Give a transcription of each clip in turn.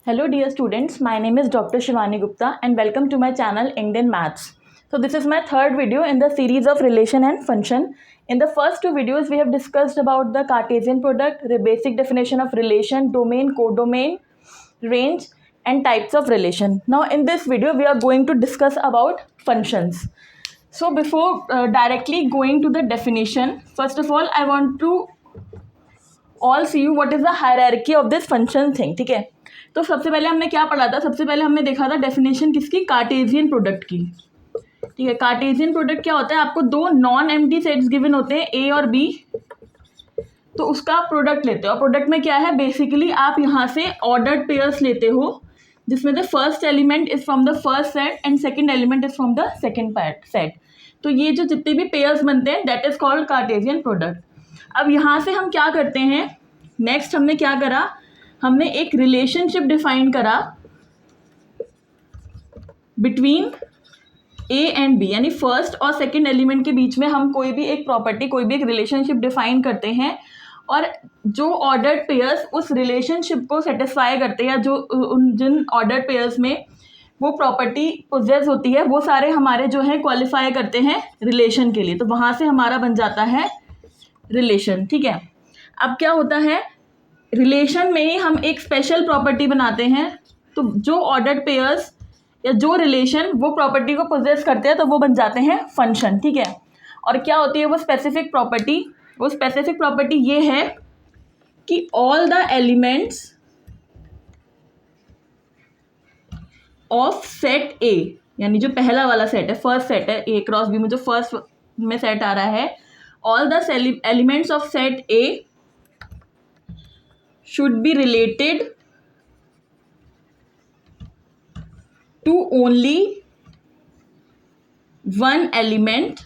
Hello dear students, my name is Dr. Shivani Gupta and welcome to my channel Indian Maths. So this is my third video in the series of relation and function. In the first two videos we have discussed about the Cartesian product, the basic definition of relation, domain, codomain, range and types of relation. Now in this video we are going to discuss about functions. So before directly going to the definition, first of all I want to all see you what is the hierarchy of this function thing. ठीक है, तो सबसे पहले हमने क्या पढ़ा था? सबसे पहले हमने देखा था डेफिनेशन किसकी? कार्टेशियन प्रोडक्ट की. ठीक है, कार्टेशियन प्रोडक्ट क्या होता है? आपको दो नॉन एम्प्टी सेट्स गिवन होते हैं ए और बी, तो उसका प्रोडक्ट लेते हो. और प्रोडक्ट में क्या है? बेसिकली आप यहाँ से ऑर्डर्ड पेयर्स लेते हो जिसमें the first element is from the first set and second element is from the second set. तो ये जो जितने भी पेयर्स बनते हैं that is called Cartesian product. अब यहाँ से हम क्या करते हैं? नेक्स्ट हमने क्या करा? हमने एक रिलेशनशिप डिफाइन करा बिटवीन ए एंड बी, यानी फर्स्ट और सेकंड एलिमेंट के बीच में हम कोई भी एक प्रॉपर्टी, कोई भी एक रिलेशनशिप डिफाइन करते हैं और जो ऑर्डर्ड पेयर्स उस रिलेशनशिप को सेटिस्फाई करते हैं, जो जिन ऑर्डर्ड पेयर्स में वो प्रॉपर्टी पोजेस होती है, वो सारे हमारे जो है क्वालिफाई करते हैं रिलेशन के लिए. तो वहाँ से हमारा बन जाता है रिलेशन. ठीक है, अब क्या होता है? रिलेशन में ही हम एक स्पेशल प्रॉपर्टी बनाते हैं. तो जो ऑर्डर्ड पेयर्स या जो रिलेशन वो प्रॉपर्टी को पोजेस करते हैं तो वो बन जाते हैं फंक्शन. ठीक है, और क्या होती है वो स्पेसिफिक प्रॉपर्टी? वो स्पेसिफिक प्रॉपर्टी ये है कि all the elements of set ए, यानी जो पहला वाला सेट है, फर्स्ट सेट है ए क्रॉस बी में, जो फर्स्ट में सेट आ रहा है, all the elements of set A should be related to only one element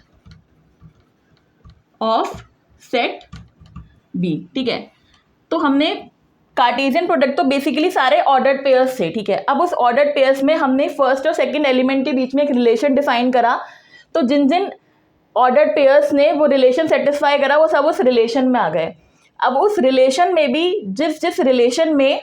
of set B. ठीक है, तो हमने कार्टेशियन प्रोडक्ट तो बेसिकली सारे ऑर्डर्ड पेयर्स थे. ठीक है, अब उस ऑर्डर्ड पेयर्स में हमने फर्स्ट और सेकंड एलिमेंट के बीच में एक रिलेशन डिफाइन करा. तो जिन जिन ऑर्डर्ड पेयर्स ने वो रिलेशन सेटिस्फाई करा वो सब उस रिलेशन में आ गए. अब उस रिलेशन में भी जिस जिस रिलेशन में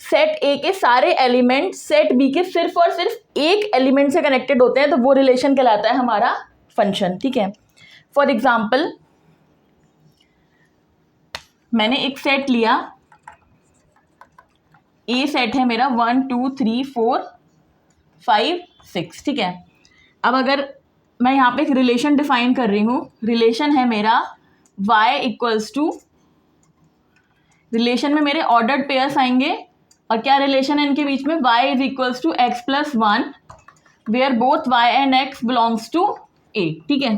सेट ए के सारे एलिमेंट सेट बी के सिर्फ और सिर्फ एक एलिमेंट से कनेक्टेड होते हैं तो वो रिलेशन कहलाता है हमारा फंक्शन. ठीक है, फॉर एग्जाम्पल मैंने एक सेट लिया, ए सेट है मेरा 1 2 3 4 5 6. ठीक है, अब अगर मैं यहाँ पे एक रिलेशन डिफाइन कर रही हूँ, रिलेशन है मेरा y इक्वल्स टू, रिलेशन में मेरे ऑर्डर्ड पेयर्स आएंगे और क्या रिलेशन है इनके बीच में? y is equals to x plus 1 where both y and x belongs to a. ठीक है,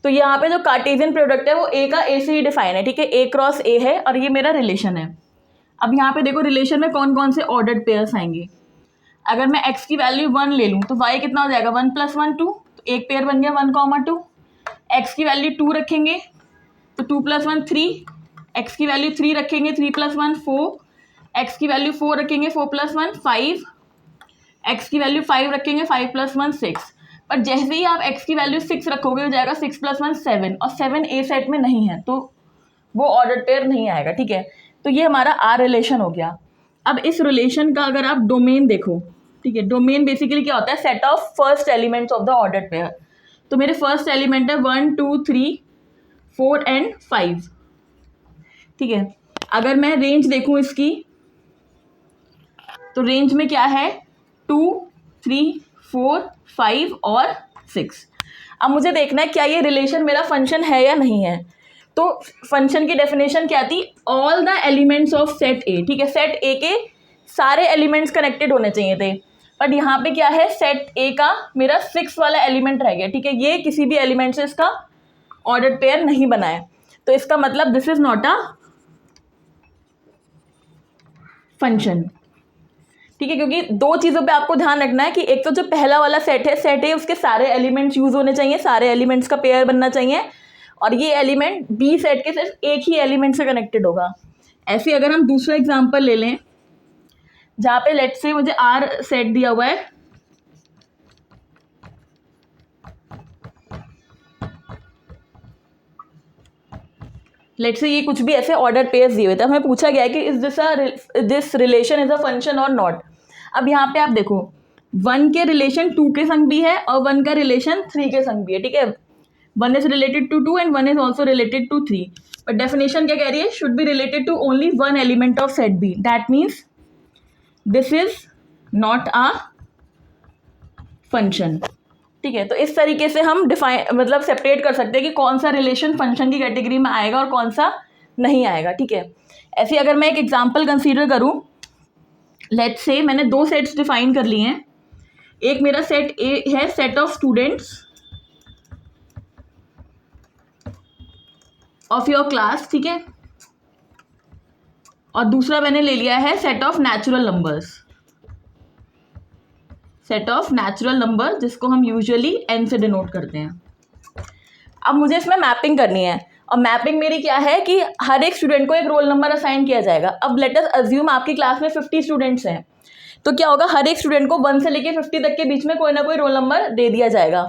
तो यहाँ पे जो कार्टेशियन प्रोडक्ट है वो a का a से ही डिफाइन है. ठीक है, a क्रॉस a है और ये मेरा रिलेशन है. अब यहाँ पे देखो रिलेशन में कौन कौन से ऑर्डर्ड पेयर्स आएंगे. अगर मैं x की वैल्यू 1 ले लूँ तो y कितना हो जाएगा? 1 प्लस 1 2, एक पेयर बन गया 1, 2. x की वैल्यू 2 रखेंगे तो 2 प्लस 1 3, x की वैल्यू 3 रखेंगे 3 प्लस 1 4, x की वैल्यू 4 रखेंगे 4 प्लस 1 5, x की वैल्यू 5 रखेंगे 5 प्लस 1 6. पर जैसे ही आप x की वैल्यू 6 रखोगे हो जाएगा 6 प्लस 1 7 और 7 ए सेट में नहीं है तो वो ऑर्डर्ड पेयर नहीं आएगा. ठीक है, तो ये हमारा आर रिलेशन हो गया. अब इस रिलेशन का अगर आप डोमेन देखो, ठीक है, डोमेन बेसिकली क्या होता है? Set of first elements of the ordered pair. तो मेरे फर्स्ट एलिमेंट है 1 2 3 4 एंड 5. ठीक है, अगर मैं रेंज देखूं इसकी तो रेंज में क्या है? 2 3 4 5 और 6. अब मुझे देखना है क्या ये रिलेशन मेरा फंक्शन है या नहीं है. तो फंक्शन की डेफिनेशन क्या थी? All the elements of set ए. ठीक है, सेट ए के सारे एलिमेंट्स कनेक्टेड होने चाहिए थे, बट यहाँ पे क्या है? सेट ए का मेरा 6 वाला एलिमेंट रह गया. ठीक है, ये किसी भी एलिमेंट से इसका ऑर्डर्ड पेयर नहीं बना है, तो इसका मतलब this is not a function. ठीक है, क्योंकि दो चीज़ों पे आपको ध्यान रखना है कि एक तो जो पहला वाला सेट है, सेट ए, उसके सारे एलिमेंट्स यूज होने चाहिए, सारे एलिमेंट्स का पेयर बनना चाहिए, और ये एलिमेंट बी सेट के सिर्फ एक ही एलिमेंट से कनेक्टेड होगा. ऐसे अगर हम दूसरा एग्जाम्पल ले लें जहाँ पे लेट्स से मुझे आर सेट दिया हुआ है, लेट्स से ये कुछ भी ऐसे ऑर्डर पेयर्स दिए हुए थे, हमें पूछा गया है कि is this relation is a function और नॉट। अब यहाँ पे आप देखो 1 के रिलेशन 2 के संग भी है और 1 का रिलेशन 3 के संग भी है, ठीक है। 1 is related to 2 and 1 is also related to 3, but definition क्या कह रही है, should be related to only 1 element of set B, that means this is not a function, ठीक है। तो इस तरीके से हम डिफाइन मतलब सेपरेट कर सकते हैं कि कौन सा रिलेशन फंक्शन की कैटेगरी में आएगा और कौन सा नहीं आएगा, ठीक है। ऐसे अगर मैं एक एग्जांपल कंसीडर करूं, लेट्स से मैंने 2 सेट्स डिफाइन कर लिए हैं। एक मेरा सेट ए है, set of students of your class, ठीक है, और दूसरा मैंने ले लिया है set of natural numbers, set of natural number जिसको हम यूजुअली n से डिनोट करते हैं। अब मुझे इसमें मैपिंग करनी है, और मैपिंग मेरी क्या है कि हर एक स्टूडेंट को एक रोल नंबर असाइन किया जाएगा। अब लेट अस अज्यूम आपकी क्लास में 50 स्टूडेंट्स हैं, तो क्या होगा, हर एक स्टूडेंट को 1 से लेके 50 तक के बीच में कोई ना कोई रोल नंबर दे दिया जाएगा।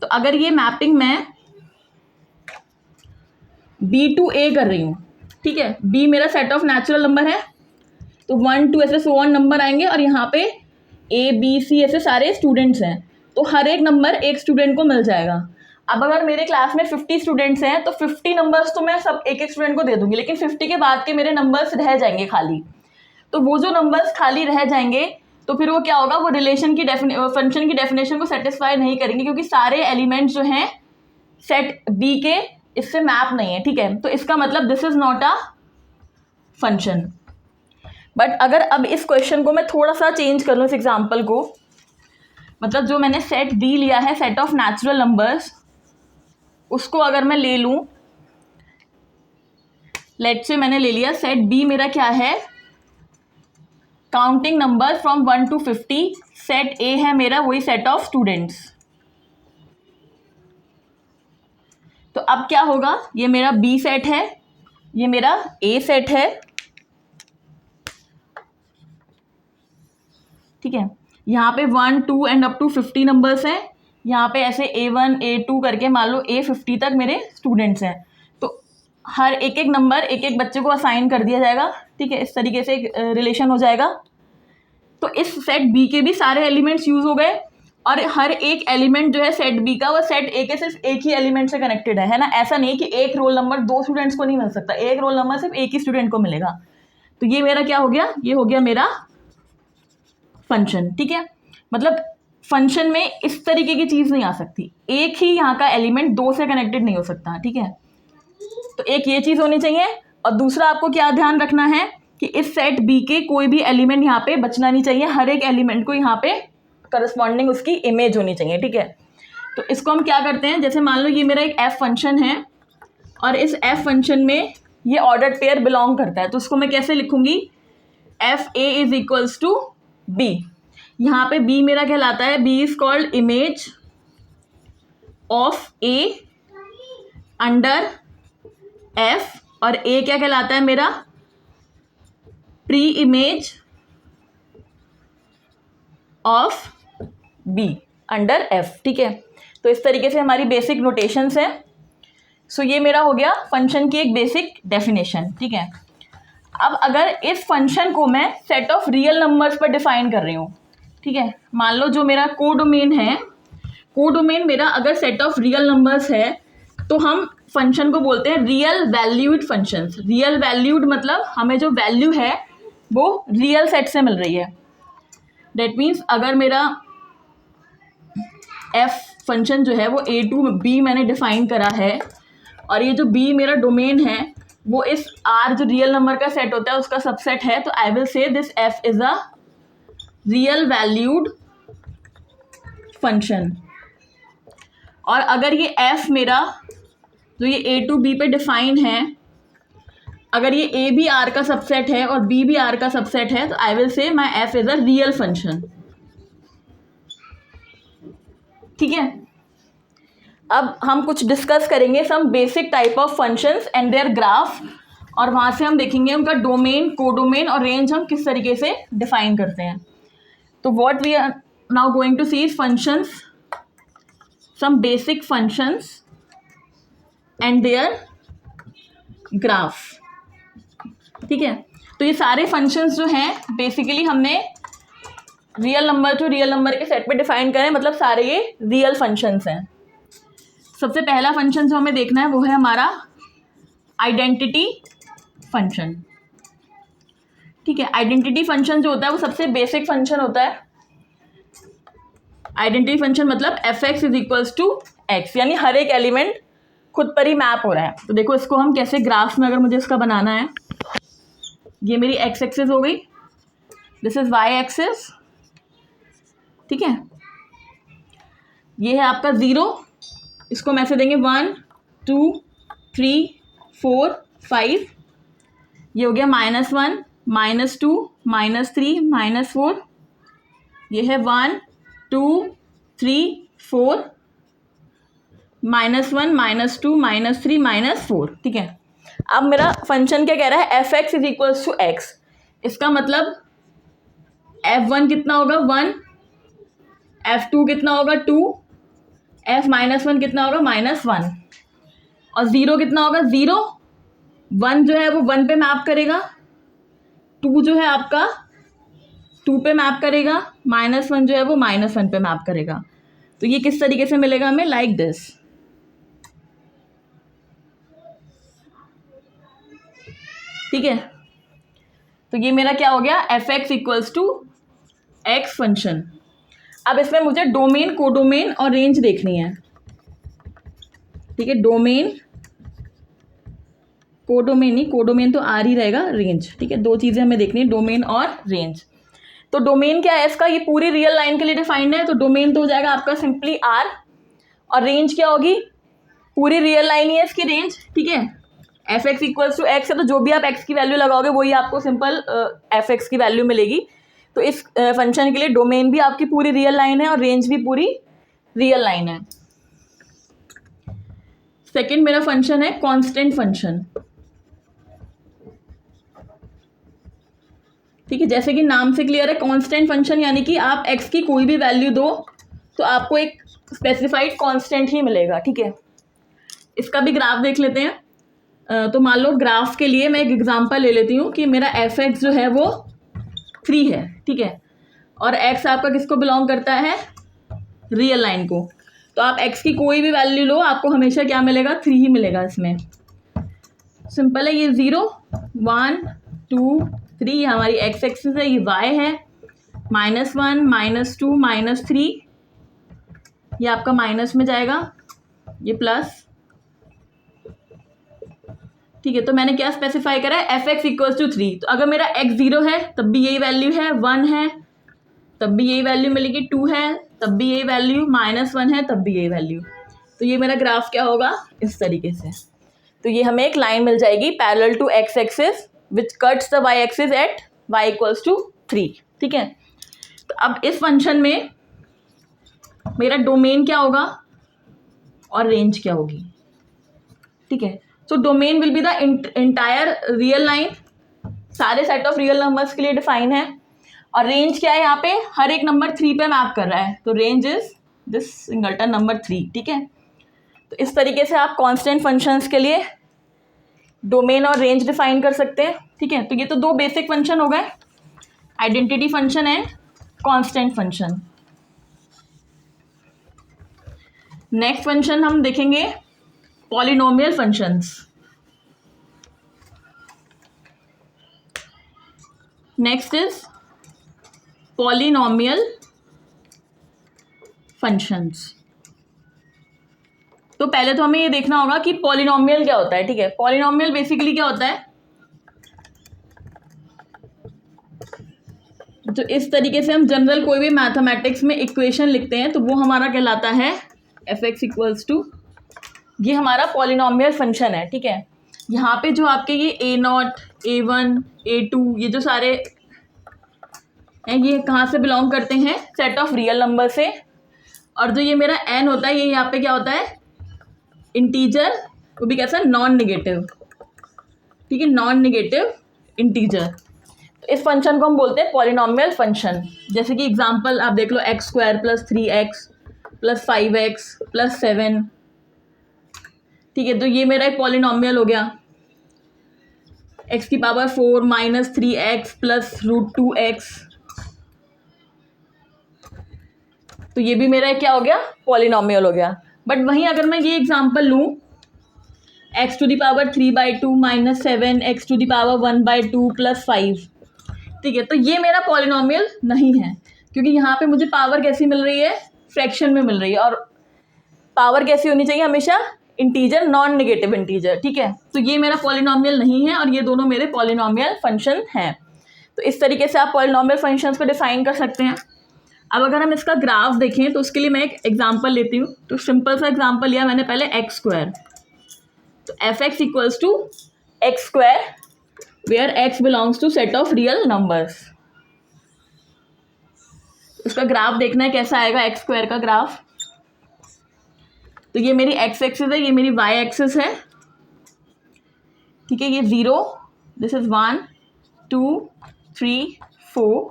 तो अगर ये मैपिंग मैं B टू A कर रही हूँ, ठीक है, B मेरा सेट ऑफ नेचुरल नंबर है, तो 1 2 ऐसे सो ऑन नंबर आएंगे, और यहाँ पे A B C ऐसे सारे स्टूडेंट्स हैं, तो हर एक नंबर एक स्टूडेंट को मिल जाएगा। अब अगर मेरे क्लास में 50 स्टूडेंट्स हैं तो 50 नंबर्स तो मैं सब एक एक स्टूडेंट को दे दूंगी, लेकिन 50 के बाद के मेरे नंबर्स रह जाएंगे खाली। तो वो जो नंबर्स खाली रह जाएंगे, तो फिर वो क्या होगा, वो रिलेशन की फंक्शन की डेफिनेशन को सेटिस्फाई नहीं करेंगे, क्योंकि सारे एलिमेंट्स जो हैं सेट बी के इससे मैप नहीं है, ठीक है। तो इसका मतलब this is not a function. But अगर अब इस क्वेश्चन को मैं थोड़ा सा चेंज कर लूँ, इस एग्जाम्पल को, मतलब जो मैंने सेट डी लिया है, सेट ऑफ नेचुरल नंबर्स, उसको अगर मैं ले लूँ, लेट से मैंने ले लिया सेट बी मेरा क्या है, counting number from 1 to 50, set ए है मेरा वही सेट ऑफ स्टूडेंट्स। तो अब क्या होगा, ये मेरा बी सेट है, ये मेरा ए सेट है, ठीक है। यहाँ पे 1 2 एंड अप टू 50 नंबर्स हैं, यहाँ पे ऐसे A1 A2 करके मान लो A50 तक मेरे स्टूडेंट्स हैं। तो हर एक एक नंबर एक एक बच्चे को असाइन कर दिया जाएगा, ठीक है, इस तरीके से एक रिलेशन हो जाएगा। तो इस सेट बी के भी सारे एलिमेंट्स यूज हो गए, और हर एक एलिमेंट जो है सेट बी का, वो सेट ए के सिर्फ एक ही एलिमेंट से कनेक्टेड है ना। ऐसा नहीं कि एक रोल नंबर 2 स्टूडेंट्स को नहीं मिल सकता, एक रोल नंबर सिर्फ एक ही स्टूडेंट को मिलेगा। तो ये मेरा क्या हो गया, ये हो गया मेरा फंक्शन, ठीक है। मतलब फंक्शन में इस तरीके की चीज नहीं आ सकती, एक ही यहाँ का एलिमेंट 2 से कनेक्टेड नहीं हो सकता, ठीक है। तो एक ये चीज होनी चाहिए, और दूसरा आपको क्या ध्यान रखना है कि इस सेट बी के कोई भी एलिमेंट यहाँ पे बचना नहीं चाहिए, हर एक एलिमेंट को यहाँ पे करस्पॉन्डिंग उसकी इमेज होनी चाहिए, ठीक है। तो इसको हम क्या करते हैं, जैसे मान लो ये मेरा एक एफ फंक्शन है, और इस एफ फंक्शन में ये ऑर्डर्ड पेयर बिलोंग करता है, तो उसको मैं कैसे लिखूंगी, f a is equals to b. यहाँ पे बी मेरा कहलाता है, b is called image of a under f, और ए क्या कहलाता है मेरा, pre image of b under f, ठीक है। तो इस तरीके से हमारी बेसिक नोटेशंस हैं। सो ये मेरा हो गया फंक्शन की एक बेसिक डेफिनेशन, ठीक है। अब अगर इस फंक्शन को मैं सेट ऑफ रियल नंबर्स पर डिफाइन कर रही हूँ, ठीक है, मान लो जो मेरा कोडोमेन है, कोडोमेन मेरा अगर सेट ऑफ रियल नंबर्स है, तो हम फंक्शन को बोलते हैं real valued functions. Real valued मतलब हमें जो वैल्यू है वो रियल सेट से मिल रही है। दैट मीन्स अगर मेरा एफ फंक्शन जो है वो ए टू बी मैंने डिफाइन करा है, और ये जो बी मेरा डोमेन है वो इस आर जो रियल नंबर का सेट होता है उसका सबसेट है, तो आई विल से this F is a real valued function. और अगर ये एफ मेरा जो ये ए टू बी पे डिफाइन है, अगर ये ए भी आर का सबसेट है और बी भी आर का सबसेट है, तो I will say my f is a real function, ठीक है। अब हम कुछ डिस्कस करेंगे some basic type of functions and their graph, और वहाँ से हम देखेंगे उनका डोमेन, कोडोमेन और रेंज हम किस तरीके से डिफाइन करते हैं। तो what we are now going to see is functions, some basic functions and their graph. ठीक है, तो ये सारे फंक्शंस जो हैं बेसिकली हमने real number two real number के सेट में डिफाइन करें, मतलब सारे ये रियल फंक्शंस हैं। सबसे पहला फंक्शन जो हमें देखना है वो है हमारा आइडेंटिटी फंक्शन। ठीक है, आइडेंटिटी फंक्शन जो होता है वो सबसे बेसिक फंक्शन होता है। आइडेंटिटी फंक्शन मतलब f x is equals to x, यानी हर एक एलिमेंट खुद पर ही मैप हो रहा है। तो देखो इसको हम कैसे ग्राफ में अगर मुझे इसका बनाना है, ये मेरी एक्स एक्सिस हो गई, दिस इज वाई एक्सिस। ठीक है, ये है आपका 0, इसको मैं से देंगे 1 2 3 4 5, ये हो गया -1 -2 -3 -4, ये है 1 2 3 4 -1 -2 -3 -4। ठीक है, अब मेरा फंक्शन क्या कह रहा है, f x is equals to x. इसका मतलब F1 कितना होगा 1, F2 कितना होगा 2, F-1 कितना होगा -1, और 0 कितना होगा 0। 1 जो है वो 1 पे मैप करेगा, 2 जो है आपका 2 पे मैप करेगा, -1 जो है वो -1 पे मैप करेगा। तो ये किस तरीके से मिलेगा हमें, लाइक दिस। ठीक है, तो ये मेरा क्या हो गया, f x equals to x function. अब इसमें मुझे डोमेन, कोडोमेन और रेंज देखनी है। ठीक है, डोमेन, कोडोमेन नहीं, कोडोमेन तो आर ही रहेगा, रेंज। ठीक है, दो चीज़ें हमें देखनी है, डोमेन और रेंज। तो डोमेन क्या है इसका, ये पूरी रियल लाइन के लिए डिफाइंड है, तो डोमेन तो हो जाएगा आपका सिंपली आर, और रेंज क्या होगी, पूरी रियल लाइन ही है इसकी रेंज। ठीक है, f x equals to x है, तो जो भी आप एक्स की वैल्यू लगाओगे वही आपको सिंपल एफ एक्स की वैल्यू मिलेगी। तो इस फंक्शन के लिए डोमेन भी आपकी पूरी रियल लाइन है और रेंज भी पूरी रियल लाइन है। सेकंड मेरा फंक्शन है कांस्टेंट फंक्शन। ठीक है, जैसे कि नाम से क्लियर है, कांस्टेंट फंक्शन यानी कि आप एक्स की कोई भी वैल्यू दो तो आपको एक स्पेसिफाइड कांस्टेंट ही मिलेगा। ठीक है, इसका भी ग्राफ देख लेते हैं। तो मान लो ग्राफ के लिए मैं एक एग्जांपल ले लेती हूँ कि मेरा एफ एक्स जो है वो 3 है। ठीक है, और x आपका किसको बिलोंग करता है, रियल लाइन को। तो आप x की कोई भी वैल्यू लो, आपको हमेशा क्या मिलेगा, 3 ही मिलेगा इसमें। सिंपल है, ये 0 1 2 3 हमारी x एक्सिस है, ये y है, -1 -2 -3, ये आपका माइनस में जाएगा, ये प्लस। ठीक है, तो मैंने क्या स्पेसिफाई करा है, एफ एक्स इक्वल्स टू 3। तो अगर मेरा x 0 है तब भी यही वैल्यू है, 1 है तब भी यही वैल्यू मिलेगी, 2 है तब भी यही वैल्यू, -1 है तब भी यही वैल्यू। तो ये मेरा ग्राफ क्या होगा, इस तरीके से। तो ये हमें एक लाइन मिल जाएगी parallel to x axis which cuts the y axis at y equals to 3। ठीक है, तो अब इस फंक्शन में मेरा डोमेन क्या होगा और रेंज क्या होगी। ठीक है, so domain will be the entire real line, सारे सेट ऑफ रियल नंबर्स के लिए डिफाइन है। और रेंज क्या है, यहाँ पे हर एक नंबर 3 पे मैप कर रहा है, तो range is this singleton number 3। ठीक है, तो इस तरीके से आप कांस्टेंट फंक्शंस के लिए डोमेन और रेंज डिफाइन कर सकते हैं। ठीक है, तो ये तो 2 बेसिक फंक्शन हो गए, identity function and constant function. Next function हम देखेंगे polynomial functions. Next is polynomial functions. तो पहले तो हमें ये देखना होगा कि पॉलिनोमियल क्या होता है। ठीक है, पॉलिनोमियल बेसिकली क्या होता है, तो इस तरीके से हम जनरल कोई भी मैथमेटिक्स में इक्वेशन लिखते हैं तो वो हमारा कहलाता है एफ एक्स इक्वल्स टू, ये हमारा पॉलिनोमियल फंक्शन है। ठीक है, यहाँ पे जो आपके ये A0 A1 A2 ये जो सारे हैं ये कहाँ से बिलोंग करते हैं, सेट ऑफ रियल नंबर से। और जो ये मेरा n होता है ये यहाँ पे क्या होता है, इंटीजर, वो भी कैसा, नॉन नेगेटिव। ठीक है, नॉन नेगेटिव इंटीजर। तो इस फंक्शन को हम बोलते हैं पॉलिनोमियल फंक्शन। जैसे कि एग्जांपल आप देख लो, x² + 3x + 5x + 7, ठीक है, तो ये मेरा एक पॉलिनॉमियल हो गया, x की power 4 minus 3x plus √2x। तो ये भी मेरा क्या हो गया, पॉलिनॉमियल हो गया। बट वहीं अगर मैं ये एग्जांपल लूँ, x to the power 3/2 minus 7 x to the power 1/2 plus 5, ठीक है, तो ये मेरा पॉलिनॉमियल नहीं है, क्योंकि यहाँ पे मुझे पावर कैसी मिल रही है, फ्रैक्शन में मिल रही है, और पावर कैसी होनी चाहिए हमेशा, इंटीजर, नॉन नेगेटिव इंटीजर, ठीक है। तो ये मेरा पॉलिनॉमियल नहीं है और ये दोनों मेरे पॉलिनॉमियल फंक्शन हैं। तो इस तरीके से आप पॉलिनॉमियल फंक्शंस को डिफाइन कर सकते हैं। अब अगर हम इसका ग्राफ देखें तो उसके लिए मैं एक एग्जांपल लेती हूँ। तो सिंपल सा एग्जांपल लिया मैंने पहले x², तो f(x) equals to x² where x belongs to set of real numbers. उसका ग्राफ देखना है कैसा आएगा x² का ग्राफ। तो ये मेरी x एक्सिस है, ये मेरी y एक्सिस है, ठीक है। ये 0, this is 1 2 3 4,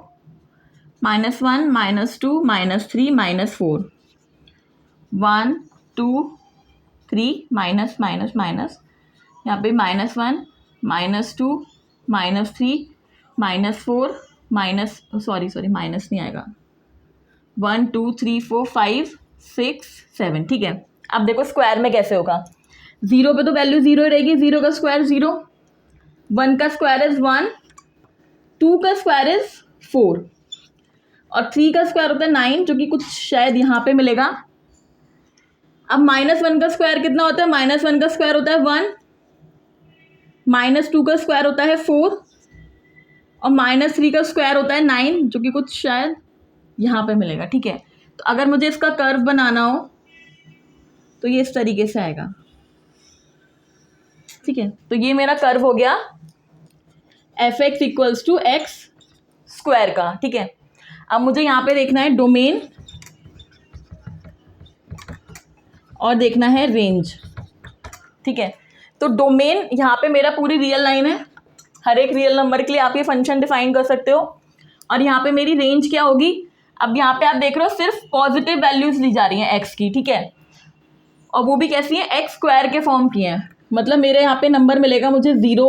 -1 -2 -3 -4, 1 2 3 minus minus minus, यहाँ पे -1 -2 -3 -4 सॉरी माइनस नहीं आएगा, 1 2 3 4 5 6 7, ठीक है। अब देखो स्क्वायर में कैसे होगा, 0 पे तो वैल्यू 0 ही रहेगी, 0 का स्क्वायर 0, 1 का स्क्वायर इज 1, 2 का स्क्वायर इज 4 और 3 का स्क्वायर होता है 9, जो कि कुछ शायद यहाँ पे मिलेगा। अब -1 का स्क्वायर कितना होता है, -1 का स्क्वायर होता है 1, -2 का स्क्वायर होता है 4 और -3 का स्क्वायर होता है 9, जो कि कुछ शायद यहाँ पे मिलेगा, ठीक है। तो अगर मुझे इसका कर्व बनाना हो तो ये इस तरीके से आएगा, ठीक है। तो ये मेरा कर्व हो गया f(x) इक्वल्स टू x² का, ठीक है। अब मुझे यहाँ पे देखना है डोमेन और देखना है रेंज, ठीक है। तो डोमेन यहाँ पे मेरा पूरी रियल लाइन है, हर एक रियल नंबर के लिए आप ये फंक्शन डिफाइन कर सकते हो। और यहाँ पे मेरी रेंज क्या होगी, अब यहाँ पे आप देख रहे हो सिर्फ पॉजिटिव वैल्यूज ली जा रही हैं x की, ठीक है, और वो भी कैसी है, x² के फॉर्म की हैं। मतलब मेरे यहाँ पे नंबर मिलेगा मुझे 0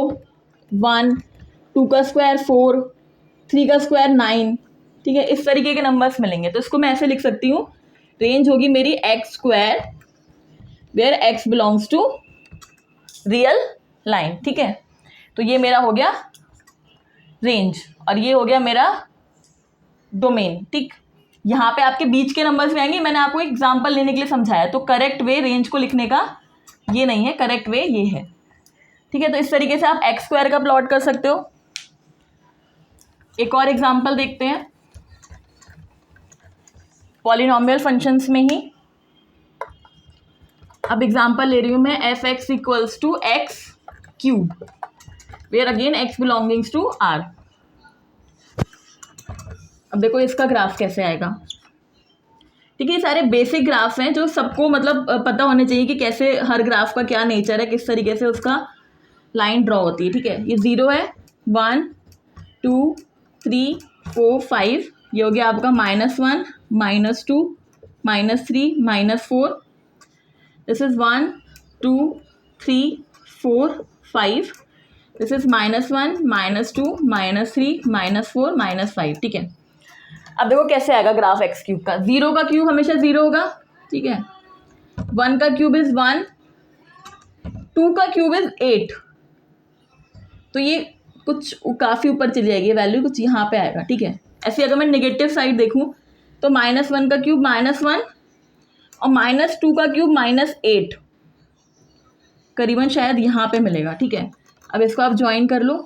1, 2 का स्क्वायर 4, 3 का स्क्वायर 9, ठीक है, इस तरीके के नंबर्स मिलेंगे। तो इसको मैं ऐसे लिख सकती हूँ, रेंज होगी मेरी x² where x belongs to real line, ठीक है। तो ये मेरा हो गया रेंज और ये हो गया मेरा डोमेन, ठीक। यहाँ पे आपके बीच के नंबर्स में आएंगे, मैंने आपको एग्जांपल लेने के लिए समझाया। तो करेक्ट वे रेंज को लिखने का ये नहीं है, करेक्ट वे ये है, ठीक है। तो इस तरीके से आप x² का प्लॉट कर सकते हो। एक और एग्जांपल देखते हैं पॉलिनॉमियल फंक्शंस में ही। अब एग्जांपल ले रही हूँ मैं f(x) equals to x³ where again x belongings to r। अब देखो इसका ग्राफ कैसे आएगा, ठीक है। ये सारे बेसिक ग्राफ हैं जो सबको मतलब पता होने चाहिए कि कैसे हर ग्राफ का क्या नेचर है, किस तरीके से उसका लाइन ड्रॉ होती है, ठीक है। ये 0 है, 1 2 3 4 5, ये हो गया आपका -1 -2 -3 -4, दिस इज 1 2 3 4 5, दिस इज -1 -2 -3 -4 -5, ठीक है। अब देखो कैसे आएगा ग्राफ x³ का, 0 का क्यूब हमेशा 0 होगा, ठीक है, 1 का क्यूब इज 1, 2 का क्यूब इज 8, तो ये कुछ काफ़ी ऊपर चली जाएगी वैल्यू, कुछ यहाँ पे आएगा, ठीक है। ऐसे अगर मैं नेगेटिव साइड देखूँ तो -1 का क्यूब -1 और -2 का क्यूब -8, करीबन शायद यहाँ पे मिलेगा, ठीक है। अब इसको आप ज्वाइन कर लो,